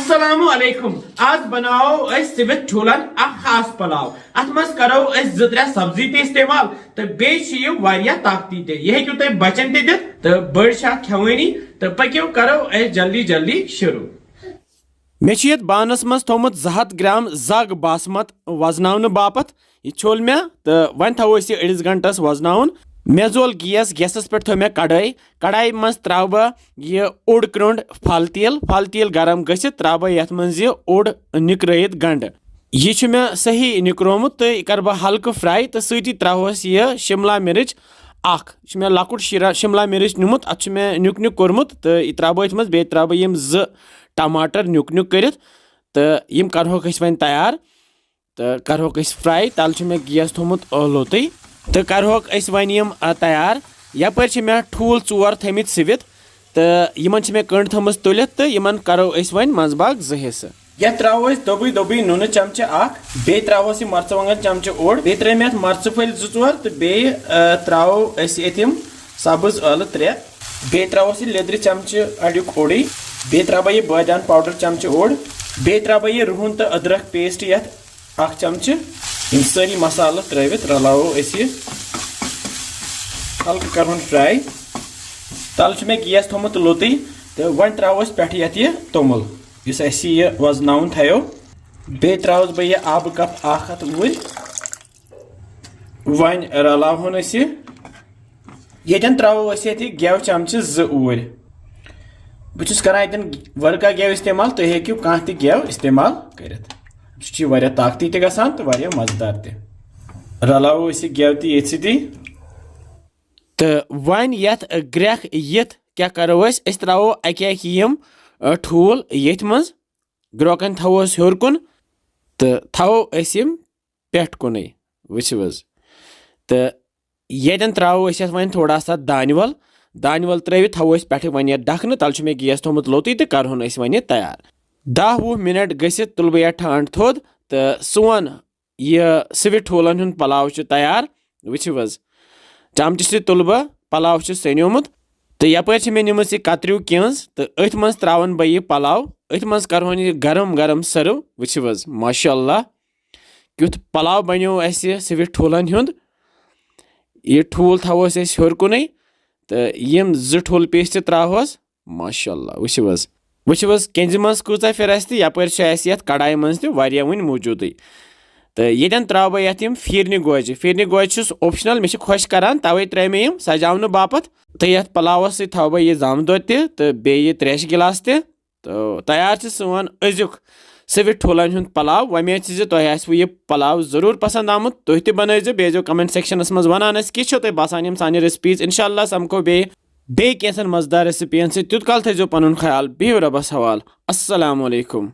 अस्सलामु अलैकुम। आज बनाओ सिविथ ठूलन खास पुलाव। अत मज करो 2-3 सब्जी ते इस्तेमाल तो बेय वारिया ताकती ते यह हेकु तुम बचन ते दित तो बड़ खेवनी तो पक्यो करो जल्दी जल्दी शुरू। मे बानस मज थोमुत 200 ग्राम जग बासमत वजन बापत यह छोल मे तो वन थो अड़िस घंटस वजन मे जोल गैसस पे थो मे कढ़ाई मज त्रा बह यह ओड क्रोंड फल तेल गरम गसित त्रा बह यथ मज यह ओड निकरत गंड यह मे सही निकरोमुत तो यह कर बह हल्क फ्राई तो सती त्रोस यह शिमला मिर्च मे लकुट शिमला मिर्च निमुत अत मे नुक नुक कोरमुत तो यह त्रा बह मज बे त्रा बह 2 टमाटर नुक नुक करित तो यम करहोक वन तैयार तो करहोक फ्राई तल मे गैस थोमुत लोतई तो करहोक वन यम तैयार यपर मे ठूल 4 थमित सिवित तो यमन मे कंड थमस तुलित तो यमन करो वन मंजबाग 2 हिस्से यह त्रो दोबी नून चमचे बे त्रोस मर्चवंगन चमचे ओड बे त्रे मे मर्च फल 2-4 तो बे त्रो यम सब्ज ٲलہٕ 3 बे त्रोस लेदर चमचे अड़ुक ओडी बे त्रा बह बादान पाउडर चमचे ओड बे त्रा बह रुहन तो अदरक पेस्ट यथ 1 चमचे इन सारी मसाला त्रित रलावो हल्क करन फ्राई तल मे गैस थोमुत लोतई तो वन त्रोस पे ये तोमुल इस यह वजन थो बे त्रोस बह यह आब कप 1 ऊर वन रलावन यन त्रो गेव चमचे 2 ऊर बहुत करान वर्का गेव इस्तेमाल तुम हेकू कह गेव इस्तेमाल कर ताकती तो मजेदार त रलावो गेव तो ये तो वन यथ ग्रेख यित क्या करो त्रो अम ठूल ये मज ग्रोकन थोस हर कुन तो थो पेट कुन वो तो ये त्रो वन थोड़ा सा दानवल त्रित थो पे वन डखन तल मे गैस थोमुत लोतई तो करहन वन तैयार 10-20 मिनट गसित तुल बह ठंड थोद तो सोन यह सिविथ ठूलन हुंद पुलाव तैयार वो चमच से तुल बह पुलाव सनोमुत तो यपर मे निम कतरु किंज तो अथ मज त्रावन बह यह पुलाव अथ मज करहन यह गरम गरम सर्व वो माशाअल्लाह क्युथ पुलाव बनो सिविथ ठूलन हुंद यह ठूल थोस हर कुन तो यम 2 ठूल पीस त्रोस माशाअल्लाह वो केंज मज कूचा फिर यपर कढ़ाई मज वन मौजूद तो ये त्रा बह ये फिरन गोज ऑप्शनल मे खुश करान तवे त्रे मे सजावन बापत तो ये पुलावस थो बह यह जम दो तो बे त्रेश गिलास तो तैयार सोन अजुक सिविथ ठूलन हुंद पुलाव वमेद तुह यह पुलाव जरूर पसंद आमुत तुह ति बनइजो बेजो कमेंट सेक्शनस मज वनान किस तुह बासान यम सानि रेसिपीज इंशाअल्लाह समको बे कैसन मजेदार रेसिपियन से तुत काल थो पन ख्याल बिहु रबस हवाल अस्सलामु अलैकुम।